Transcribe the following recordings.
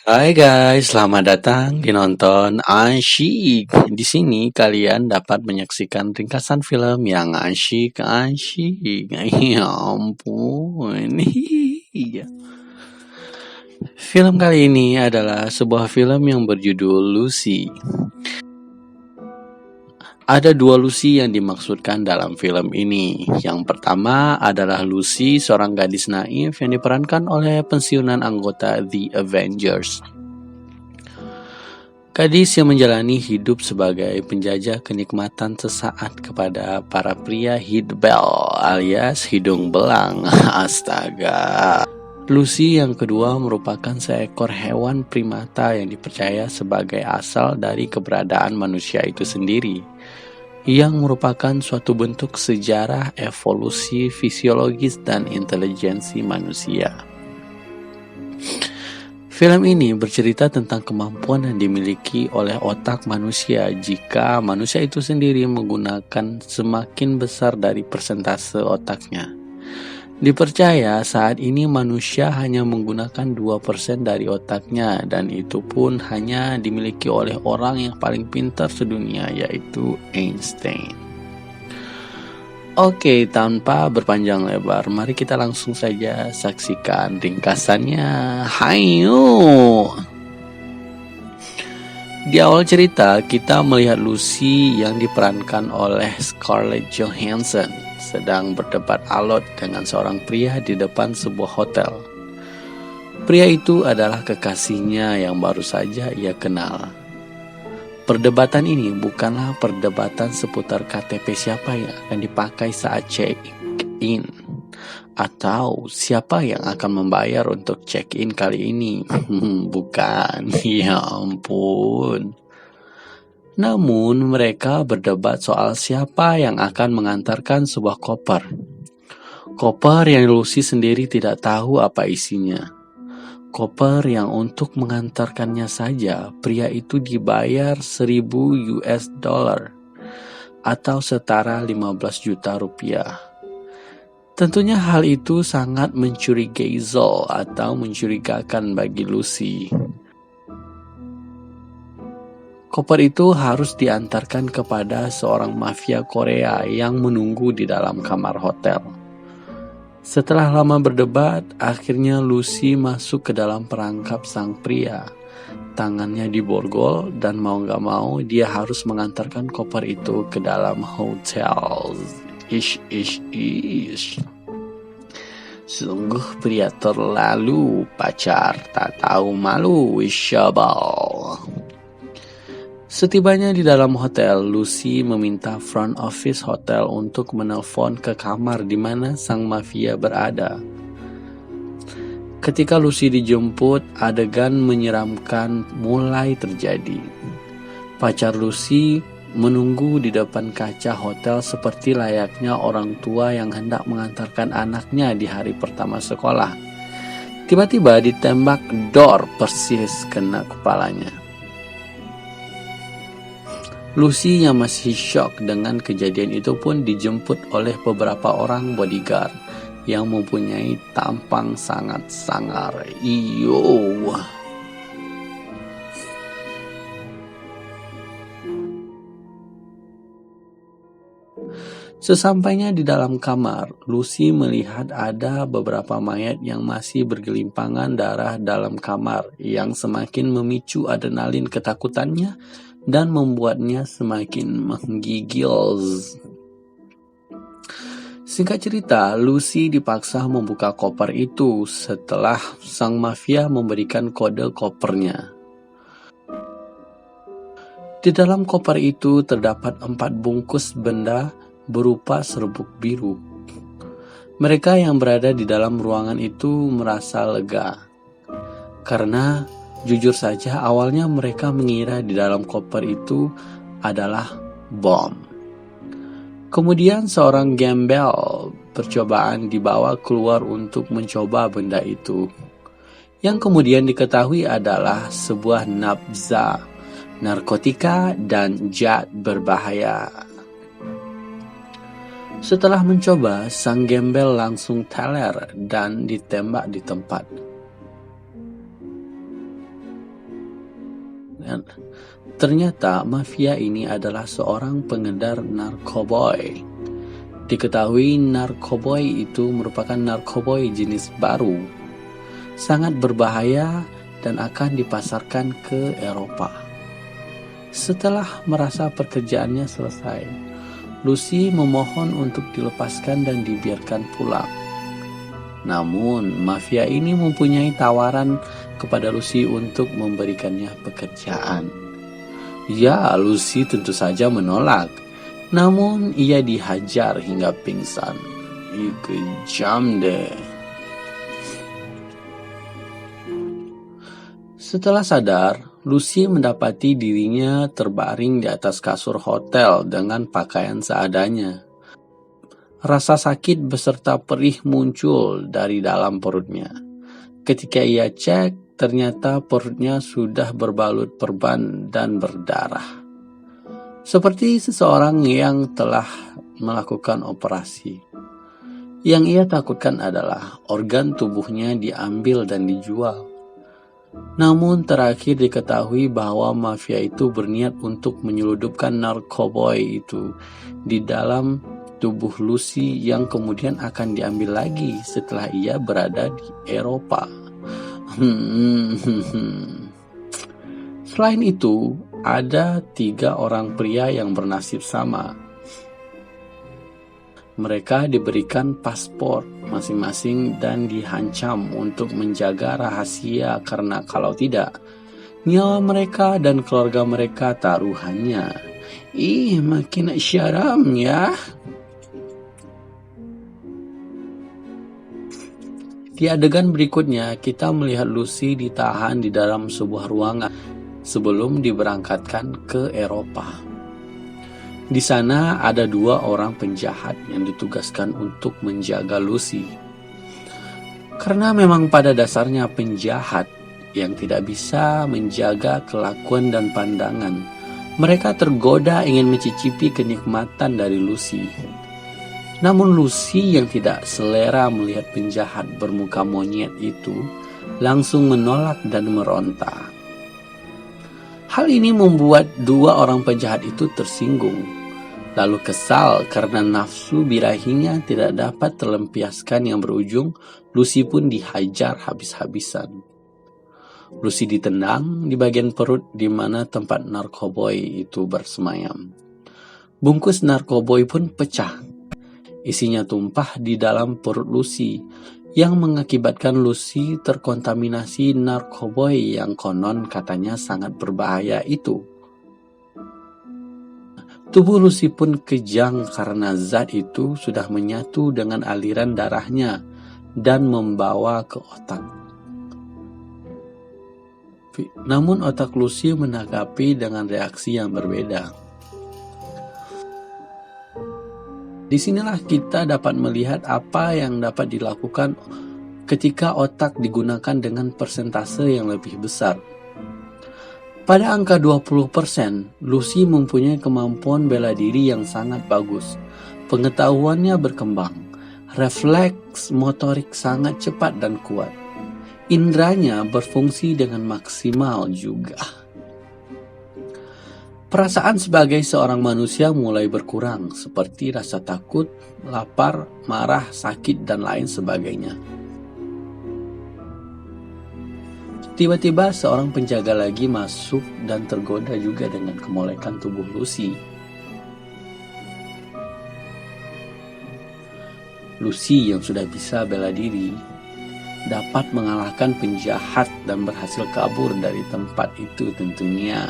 Hai guys, selamat datang di nonton Asyik. Di sini kalian dapat menyaksikan ringkasan film yang asyik. Ya ampun. Iya. Film kali ini adalah sebuah film yang berjudul Lucy. Ada dua Lucy yang dimaksudkan dalam film ini. Yang pertama adalah Lucy, seorang gadis naif yang diperankan oleh pensiunan anggota The Avengers. Gadis yang menjalani hidup sebagai penjajah kenikmatan sesaat kepada para pria hidbel alias hidung belang. Astaga. Lucy yang kedua merupakan seekor hewan primata yang dipercaya sebagai asal dari keberadaan manusia itu sendiri, yang merupakan suatu bentuk sejarah evolusi fisiologis dan intelijensi manusia. Film ini bercerita tentang kemampuan yang dimiliki oleh otak manusia jika manusia itu sendiri menggunakan semakin besar dari persentase otaknya. Dipercaya saat ini manusia hanya menggunakan 2% dari otaknya, dan itu pun hanya dimiliki oleh orang yang paling pintar sedunia, yaitu Einstein. Oke, tanpa berpanjang lebar, mari kita langsung saja saksikan ringkasannya. Hayo! Di awal cerita, kita melihat Lucy yang diperankan oleh Scarlett Johansson sedang berdebat alot dengan seorang pria di depan sebuah hotel. Pria itu adalah kekasihnya yang baru saja ia kenal. Perdebatan ini bukanlah perdebatan seputar KTP siapa yang akan dipakai saat check-in, atau siapa yang akan membayar untuk check-in kali ini. Bukan, ya ampun. Namun mereka berdebat soal siapa yang akan mengantarkan sebuah koper. Koper yang Lucy sendiri tidak tahu apa isinya. Koper yang untuk mengantarkannya saja pria itu dibayar 1.000 US dollar atau setara 15 juta rupiah. Tentunya hal itu sangat mencurigakan bagi Lucy. Koper itu harus diantarkan kepada seorang mafia Korea yang menunggu di dalam kamar hotel. Setelah lama berdebat, akhirnya Lucy masuk ke dalam perangkap sang pria. Tangannya diborgol dan mau gak mau dia harus mengantarkan koper itu ke dalam hotel. Ish. Sungguh pria terlalu, pacar tak tahu malu, isyabal. Setibanya di dalam hotel, Lucy meminta front office hotel untuk menelpon ke kamar di mana sang mafia berada. Ketika Lucy dijemput, adegan menyeramkan mulai terjadi. Pacar Lucy menunggu di depan kaca hotel seperti layaknya orang tua yang hendak mengantarkan anaknya di hari pertama sekolah. Tiba-tiba ditembak dor persis kena kepalanya. Lucy yang masih syok dengan kejadian itu pun dijemput oleh beberapa orang bodyguard yang mempunyai tampang sangat sangar. Iyo. Sesampainya di dalam kamar, Lucy melihat ada beberapa mayat yang masih bergelimpangan darah dalam kamar yang semakin memicu adrenalin ketakutannya dan membuatnya semakin menggigil. Singkat cerita, Lucy dipaksa membuka koper itu setelah sang mafia memberikan kode kopernya. Di dalam koper itu terdapat 4 bungkus benda berupa serbuk biru. Mereka yang berada di dalam ruangan itu merasa lega, karena jujur saja awalnya mereka mengira di dalam koper itu adalah bom. Kemudian seorang gembel percobaan dibawa keluar untuk mencoba benda itu, yang kemudian diketahui adalah sebuah nabza, narkotika dan zat berbahaya. Setelah mencoba, sang gembel langsung teler dan ditembak di tempat. Dan ternyata mafia ini adalah seorang pengedar narkoboy. Diketahui narkoboy itu merupakan narkoboy jenis baru, sangat berbahaya dan akan dipasarkan ke Eropa. Setelah merasa pekerjaannya selesai, Lucy memohon untuk dilepaskan dan dibiarkan pulang. Namun, mafia ini mempunyai tawaran kepada Lucy untuk memberikannya pekerjaan. Ya, Lucy tentu saja menolak. Namun, ia dihajar hingga pingsan. Kejam deh. Setelah sadar, Lucy mendapati dirinya terbaring di atas kasur hotel dengan pakaian seadanya. Rasa sakit beserta perih muncul dari dalam perutnya. Ketika ia cek, ternyata perutnya sudah berbalut perban dan berdarah. Seperti seseorang yang telah melakukan operasi. Yang ia takutkan adalah organ tubuhnya diambil dan dijual. Namun terakhir diketahui bahwa mafia itu berniat untuk menyeludupkan narkoboy itu di dalam tubuh Lucy yang kemudian akan diambil lagi setelah ia berada di Eropa. Selain itu, ada 3 orang pria yang bernasib sama. Mereka diberikan paspor masing-masing dan diancam untuk menjaga rahasia karena kalau tidak, nyawa mereka dan keluarga mereka taruhannya. Makin syaram ya. Di adegan berikutnya, kita melihat Lucy ditahan di dalam sebuah ruangan sebelum diberangkatkan ke Eropa. Di sana ada 2 orang penjahat yang ditugaskan untuk menjaga Lucy. Karena memang pada dasarnya penjahat yang tidak bisa menjaga kelakuan dan pandangan, mereka tergoda ingin mencicipi kenikmatan dari Lucy. Namun Lucy yang tidak selera melihat penjahat bermuka monyet itu langsung menolak dan meronta. Hal ini membuat 2 orang penjahat itu tersinggung. Lalu kesal karena nafsu birahinya tidak dapat terlampiaskan yang berujung Lucy pun dihajar habis-habisan. Lucy ditendang di bagian perut di mana tempat narkoboy itu bersemayam. Bungkus narkoboy pun pecah. Isinya tumpah di dalam perut Lucy yang mengakibatkan Lucy terkontaminasi narkoboy yang konon katanya sangat berbahaya itu. Tubuh Lucy pun kejang karena zat itu sudah menyatu dengan aliran darahnya dan membawa ke otak. Namun otak Lucy menanggapi dengan reaksi yang berbeda. Disinilah kita dapat melihat apa yang dapat dilakukan ketika otak digunakan dengan persentase yang lebih besar. Pada angka 20%, Lucy mempunyai kemampuan bela diri yang sangat bagus. Pengetahuannya berkembang, refleks motorik sangat cepat dan kuat. Indranya berfungsi dengan maksimal juga. Perasaan sebagai seorang manusia mulai berkurang, seperti rasa takut, lapar, marah, sakit, dan lain sebagainya. Tiba-tiba seorang penjaga lagi masuk dan tergoda juga dengan kemolekan tubuh Lucy. Lucy yang sudah bisa bela diri dapat mengalahkan penjahat dan berhasil kabur dari tempat itu tentunya.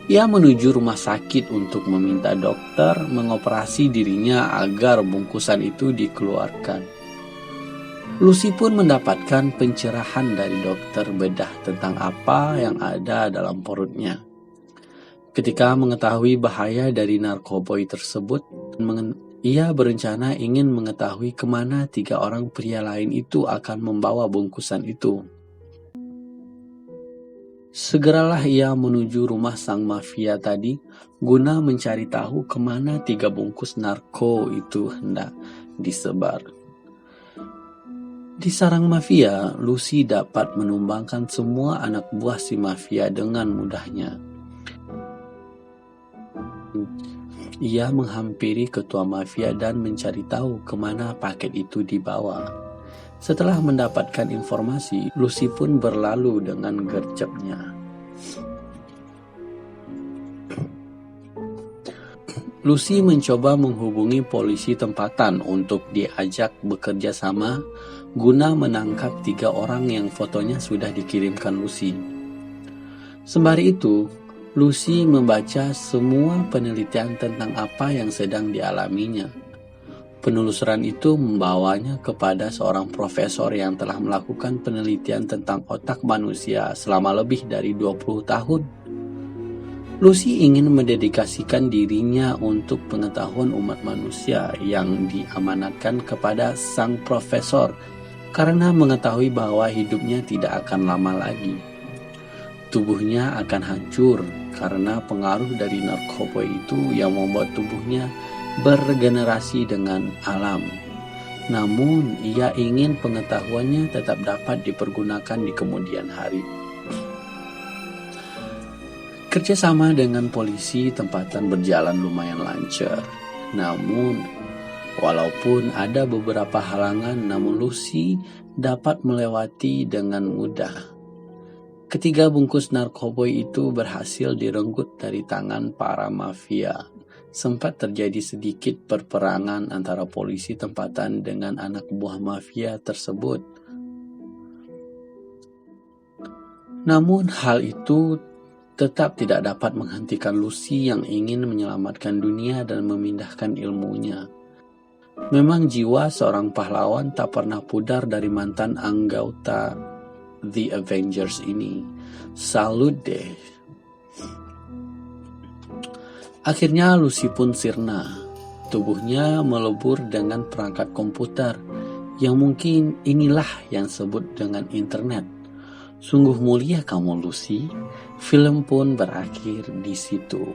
Ia menuju rumah sakit untuk meminta dokter mengoperasi dirinya agar bungkusan itu dikeluarkan. Lucy pun mendapatkan pencerahan dari dokter bedah tentang apa yang ada dalam perutnya. Ketika mengetahui bahaya dari narkoboy tersebut, ia berencana ingin mengetahui kemana 3 orang pria lain itu akan membawa bungkusan itu. Segeralah ia menuju rumah sang mafia tadi guna mencari tahu kemana 3 bungkus narko itu hendak disebar. Di sarang mafia, Lucy dapat menumbangkan semua anak buah si mafia dengan mudahnya. Ia menghampiri ketua mafia dan mencari tahu kemana paket itu dibawa. Setelah mendapatkan informasi, Lucy pun berlalu dengan gercepnya. Lucy mencoba menghubungi polisi tempatan untuk diajak bekerja sama guna menangkap 3 orang yang fotonya sudah dikirimkan Lucy. Sembari itu, Lucy membaca semua penelitian tentang apa yang sedang dialaminya. Penelusuran itu membawanya kepada seorang profesor yang telah melakukan penelitian tentang otak manusia selama lebih dari 20 tahun. Lucy ingin mendedikasikan dirinya untuk pengetahuan umat manusia yang diamanatkan kepada sang profesor karena mengetahui bahwa hidupnya tidak akan lama lagi. Tubuhnya akan hancur karena pengaruh dari narkoba itu yang membuat tubuhnya berregenerasi dengan alam. Namun, ia ingin pengetahuannya tetap dapat dipergunakan di kemudian hari. Kerjasama dengan polisi tempatan berjalan lumayan lancar. Namun, walaupun ada beberapa halangan, namun Lucy dapat melewati dengan mudah. Ketiga bungkus narkoba itu berhasil direnggut dari tangan para mafia. Sempat terjadi sedikit perperangan antara polisi tempatan dengan anak buah mafia tersebut. Namun hal itu tetap tidak dapat menghentikan Lucy yang ingin menyelamatkan dunia dan memindahkan ilmunya. Memang jiwa seorang pahlawan tak pernah pudar dari mantan anggota The Avengers ini. Salut deh. Akhirnya Lucy pun sirna. Tubuhnya melebur dengan perangkat komputer yang mungkin inilah yang disebut dengan internet. Sungguh mulia kamu Lucy. Film pun berakhir di situ.